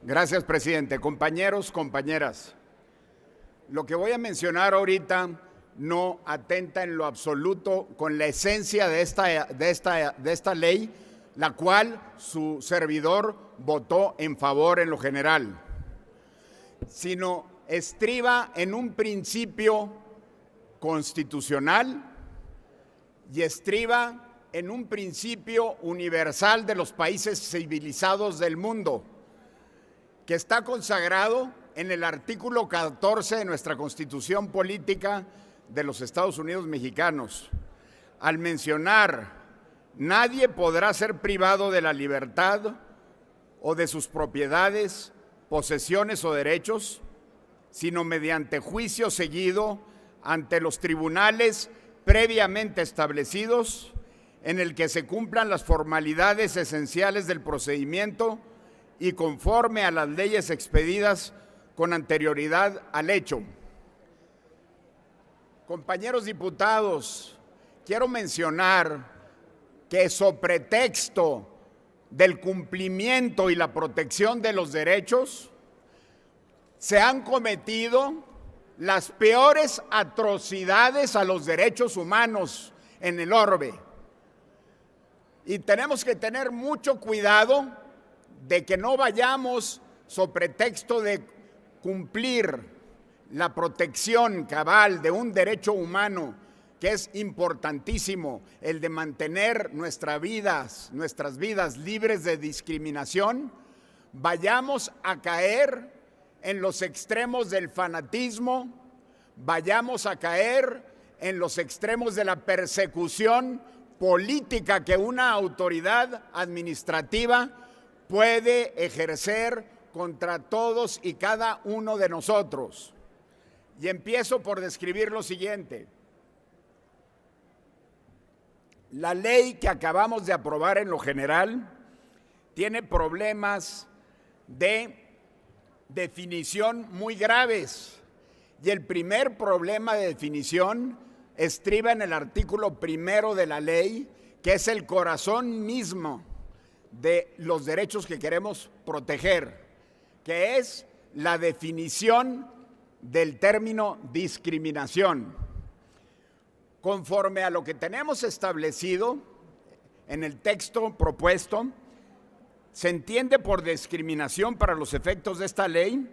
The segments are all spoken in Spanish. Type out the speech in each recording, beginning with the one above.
Gracias, presidente. Compañeros, compañeras, lo que voy a mencionar ahorita no atenta en lo absoluto con la esencia de esta ley, la cual su servidor votó en favor en lo general, sino estriba en un principio constitucional y estriba en un principio universal de los países civilizados del mundo, que está consagrado en el artículo 14 de nuestra Constitución Política de los Estados Unidos Mexicanos, al mencionar: nadie podrá ser privado de la libertad o de sus propiedades, posesiones o derechos, sino mediante juicio seguido ante los tribunales previamente establecidos, en el que se cumplan las formalidades esenciales del procedimiento y conforme a las leyes expedidas con anterioridad al hecho. Compañeros diputados, quiero mencionar que sobre pretexto del cumplimiento y la protección de los derechos, se han cometido las peores atrocidades a los derechos humanos en el orbe. Y tenemos que tener mucho cuidado de que no vayamos sobre pretexto de cumplir la protección cabal de un derecho humano, que es importantísimo, el de mantener nuestras vidas libres de discriminación, vayamos a caer en los extremos del fanatismo, vayamos a caer en los extremos de la persecución política que una autoridad administrativa puede ejercer contra todos y cada uno de nosotros. Y empiezo por describir lo siguiente. La ley que acabamos de aprobar en lo general tiene problemas de definición muy graves. Y el primer problema de definición estriba en el artículo 1 de la ley, que es el corazón mismo de los derechos que queremos proteger, que es la definición del término discriminación. Conforme a lo que tenemos establecido en el texto propuesto, se entiende por discriminación para los efectos de esta ley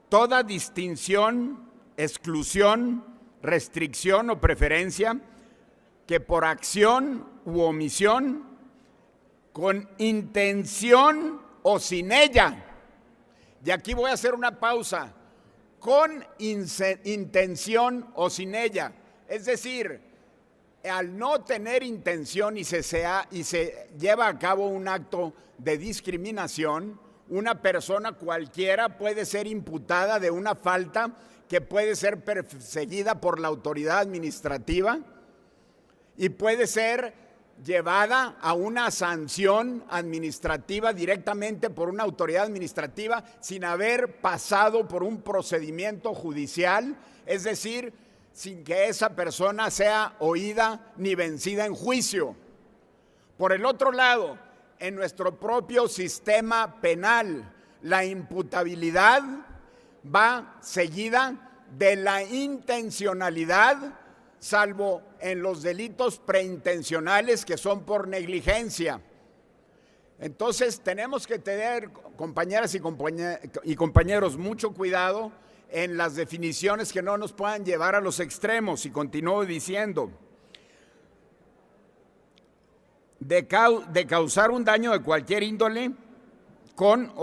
toda distinción, exclusión, restricción o preferencia que por acción u omisión, con intención o sin ella, y aquí voy a hacer una pausa, con intención o sin ella, es decir, al no tener intención y se lleva a cabo un acto de discriminación, una persona cualquiera puede ser imputada de una falta que puede ser perseguida por la autoridad administrativa y puede ser llevada a una sanción administrativa directamente por una autoridad administrativa sin haber pasado por un procedimiento judicial, es decir, sin que esa persona sea oída ni vencida en juicio. Por el otro lado, en nuestro propio sistema penal, la imputabilidad va seguida de la intencionalidad, salvo en los delitos preintencionales que son por negligencia. Entonces tenemos que tener, compañeras y compañeros, mucho cuidado en las definiciones que no nos puedan llevar a los extremos. Y continúo diciendo: de causar un daño de cualquier índole con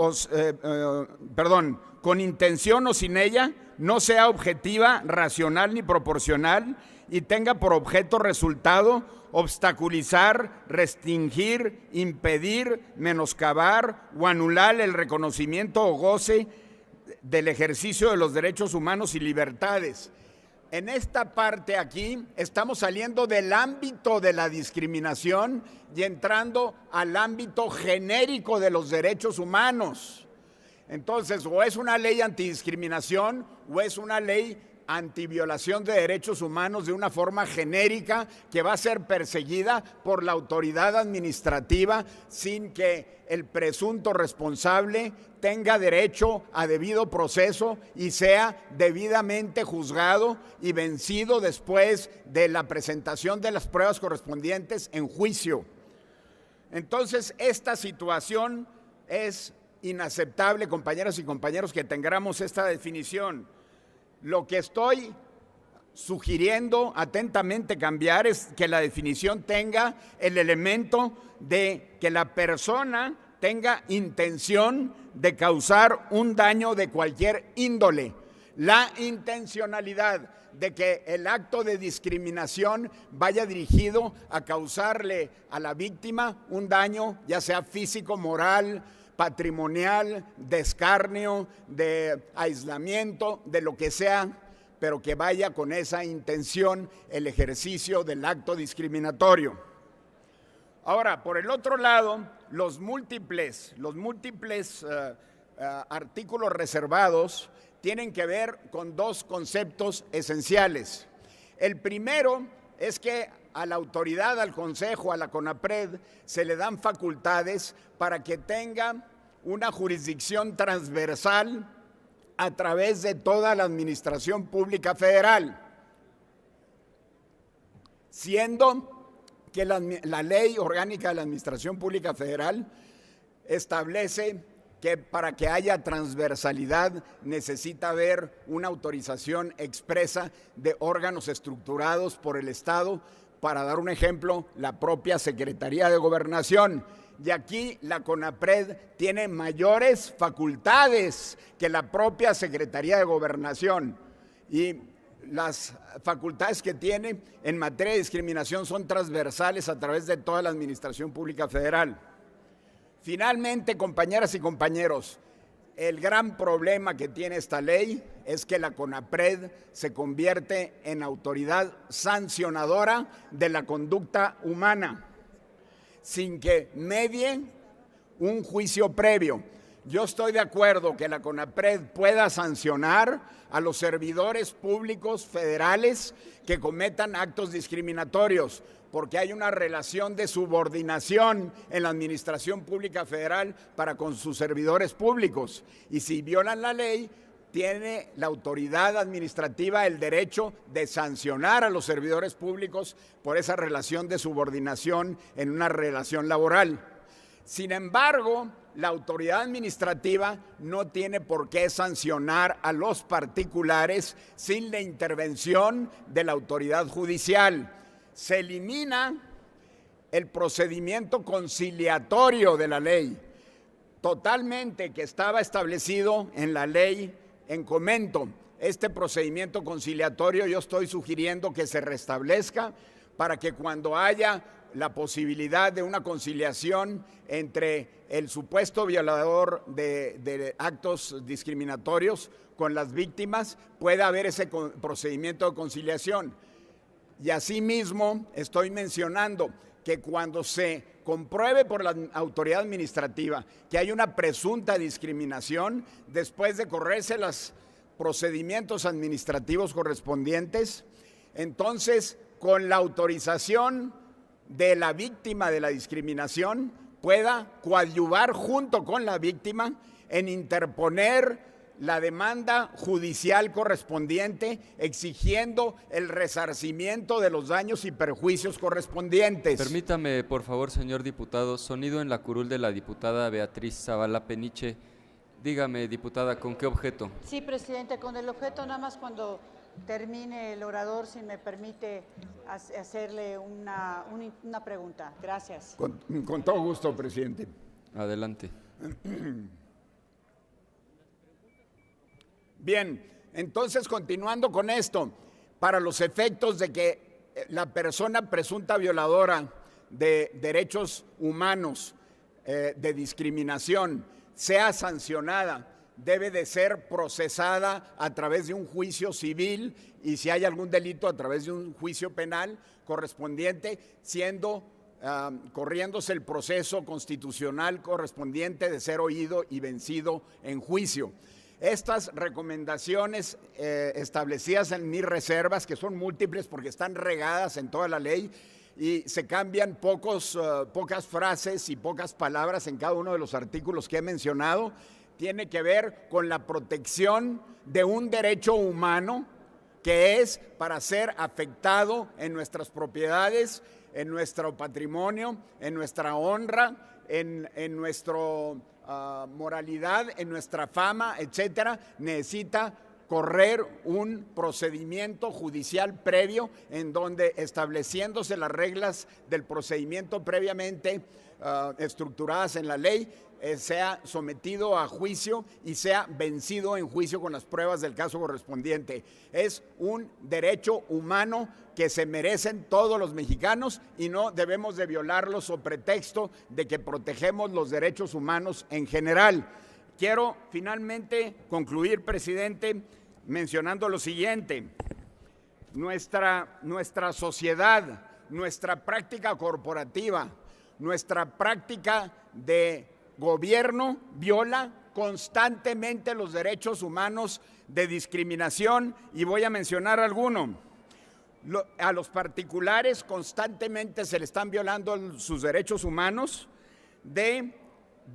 intención o sin ella, no sea objetiva, racional ni proporcional y tenga por objeto resultado obstaculizar, restringir, impedir, menoscabar o anular el reconocimiento o goce del ejercicio de los derechos humanos y libertades. En esta parte aquí estamos saliendo del ámbito de la discriminación y entrando al ámbito genérico de los derechos humanos. Entonces, o es una ley antidiscriminación o es una ley antiviolación de derechos humanos de una forma genérica que va a ser perseguida por la autoridad administrativa sin que el presunto responsable tenga derecho a debido proceso y sea debidamente juzgado y vencido después de la presentación de las pruebas correspondientes en juicio. Entonces, esta situación es inaceptable, compañeras y compañeros, que tengamos esta definición. Lo que estoy sugiriendo atentamente cambiar es que la definición tenga el elemento de que la persona tenga intención de causar un daño de cualquier índole. La intencionalidad de que el acto de discriminación vaya dirigido a causarle a la víctima un daño, ya sea físico, moral, patrimonial, de escarnio, de aislamiento, de lo que sea, pero que vaya con esa intención el ejercicio del acto discriminatorio. Ahora, por el otro lado, los múltiples artículos reservados tienen que ver con dos conceptos esenciales. El primero es que a la autoridad, al Consejo, a la CONAPRED, se le dan facultades para que tenga una jurisdicción transversal a través de toda la Administración Pública Federal, siendo que la Ley Orgánica de la Administración Pública Federal establece que para que haya transversalidad necesita haber una autorización expresa de órganos estructurados por el Estado. Para dar un ejemplo, la propia Secretaría de Gobernación. Y aquí la CONAPRED tiene mayores facultades que la propia Secretaría de Gobernación. Y las facultades que tiene en materia de discriminación son transversales a través de toda la Administración Pública Federal. Finalmente, compañeras y compañeros, el gran problema que tiene esta ley es que la CONAPRED se convierte en autoridad sancionadora de la conducta humana, sin que medie un juicio previo. Yo estoy de acuerdo que la CONAPRED pueda sancionar a los servidores públicos federales que cometan actos discriminatorios, porque hay una relación de subordinación en la Administración Pública Federal para con sus servidores públicos. Y si violan la ley, tiene la autoridad administrativa el derecho de sancionar a los servidores públicos por esa relación de subordinación en una relación laboral. Sin embargo, la autoridad administrativa no tiene por qué sancionar a los particulares sin la intervención de la autoridad judicial. Se elimina el procedimiento conciliatorio de la ley, totalmente, que estaba establecido en la ley en comento. Este procedimiento conciliatorio yo estoy sugiriendo que se restablezca para que cuando haya la posibilidad de una conciliación entre el supuesto violador de actos discriminatorios con las víctimas, pueda haber ese procedimiento de conciliación. Y asimismo estoy mencionando que cuando se compruebe por la autoridad administrativa que hay una presunta discriminación, después de correrse los procedimientos administrativos correspondientes, entonces con la autorización de la víctima de la discriminación pueda coadyuvar junto con la víctima en interponer la demanda judicial correspondiente, exigiendo el resarcimiento de los daños y perjuicios correspondientes. Permítame, por favor, señor diputado, sonido en la curul de la diputada Beatriz Zavala Peniche. Dígame, diputada, ¿con qué objeto? Sí, presidente, con el objeto nada más cuando termine el orador, si me permite hacerle una pregunta. Gracias. Con todo gusto, presidente. Adelante. Bien, entonces continuando con esto, para los efectos de que la persona presunta violadora de derechos humanos, de discriminación, sea sancionada, debe de ser procesada a través de un juicio civil y si hay algún delito a través de un juicio penal correspondiente, corriéndose el proceso constitucional correspondiente de ser oído y vencido en juicio. Estas recomendaciones establecidas en mis reservas, que son múltiples porque están regadas en toda la ley y se cambian pocas frases y pocas palabras en cada uno de los artículos que he mencionado, tiene que ver con la protección de un derecho humano que es para ser afectado en nuestras propiedades, en nuestro patrimonio, en nuestra honra, en nuestra moralidad, en nuestra fama, etcétera. Necesita correr un procedimiento judicial previo en donde, estableciéndose las reglas del procedimiento previamente estructuradas en la ley, sea sometido a juicio y sea vencido en juicio con las pruebas del caso correspondiente. Es un derecho humano que se merecen todos los mexicanos y no debemos de violarlo sobre pretexto de que protegemos los derechos humanos en general. Quiero finalmente concluir, presidente, mencionando lo siguiente. Nuestra sociedad, nuestra práctica corporativa, nuestra práctica de gobierno viola constantemente los derechos humanos de discriminación, y voy a mencionar alguno. A los particulares constantemente se le están violando sus derechos humanos de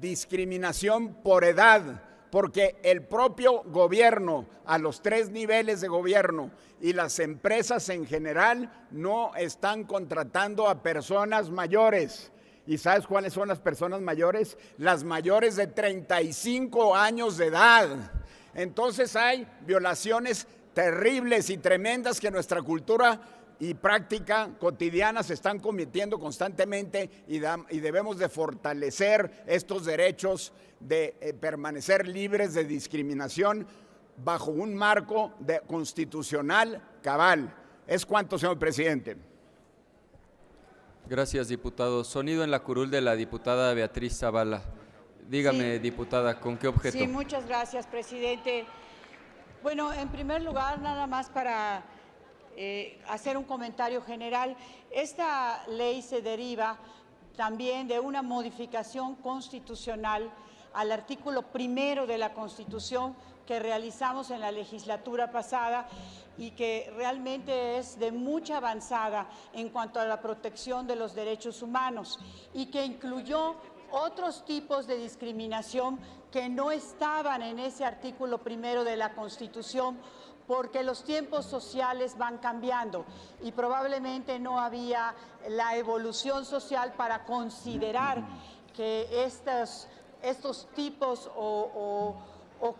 discriminación por edad, porque el propio gobierno, a los 3 niveles de gobierno y las empresas en general, no están contratando a personas mayores. ¿Y sabes cuáles son las personas mayores? Las mayores de 35 años de edad. Entonces hay violaciones terribles y tremendas que nuestra cultura y práctica cotidiana se están cometiendo constantemente, y debemos de fortalecer estos derechos de permanecer libres de discriminación bajo un marco constitucional cabal. Es cuanto, señor presidente. Gracias, diputado. Sonido en la curul de la diputada Beatriz Zavala. Dígame, Sí. Diputada, ¿con qué objeto? Sí, muchas gracias, presidente. Bueno, en primer lugar, nada más para hacer un comentario general. Esta ley se deriva también de una modificación constitucional al artículo 1 de la Constitución que realizamos en la legislatura pasada y que realmente es de mucha avanzada en cuanto a la protección de los derechos humanos y que incluyó otros tipos de discriminación que no estaban en ese artículo 1 de la Constitución, porque los tiempos sociales van cambiando y probablemente no había la evolución social para considerar que estos tipos o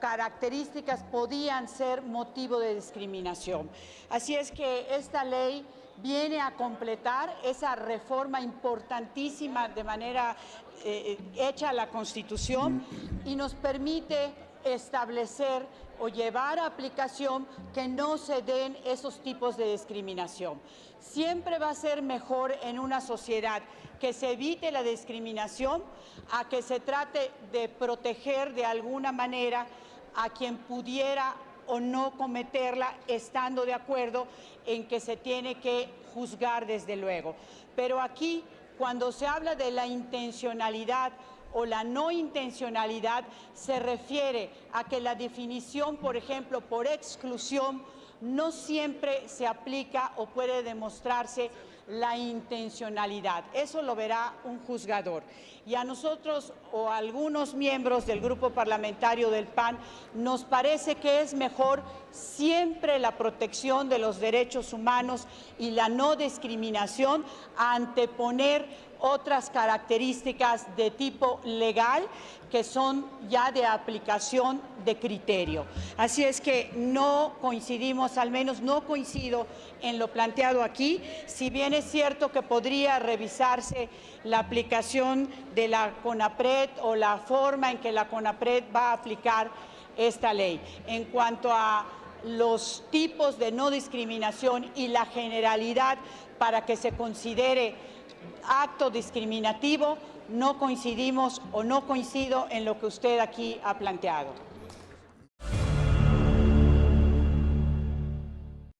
características podían ser motivo de discriminación. Así es que esta ley viene a completar esa reforma importantísima de manera hecha a la Constitución y nos permite establecer o llevar a aplicación que no se den esos tipos de discriminación. Siempre va a ser mejor en una sociedad que se evite la discriminación a que se trate de proteger de alguna manera a quien pudiera o no cometerla, estando de acuerdo en que se tiene que juzgar desde luego. Pero aquí, cuando se habla de la intencionalidad o la no intencionalidad, se refiere a que la definición, por ejemplo, por exclusión, no siempre se aplica o puede demostrarse la intencionalidad. Eso lo verá un juzgador. Y a nosotros o a algunos miembros del grupo parlamentario del PAN nos parece que es mejor siempre la protección de los derechos humanos y la no discriminación a anteponer otras características de tipo legal que son ya de aplicación de criterio. Así es que no coincidimos, al menos no coincido en lo planteado aquí, si bien es cierto que podría revisarse la aplicación de la CONAPRED o la forma en que la CONAPRED va a aplicar esta ley. En cuanto a los tipos de no discriminación y la generalidad para que se considere acto discriminativo, no coincidimos o no coincido en lo que usted aquí ha planteado.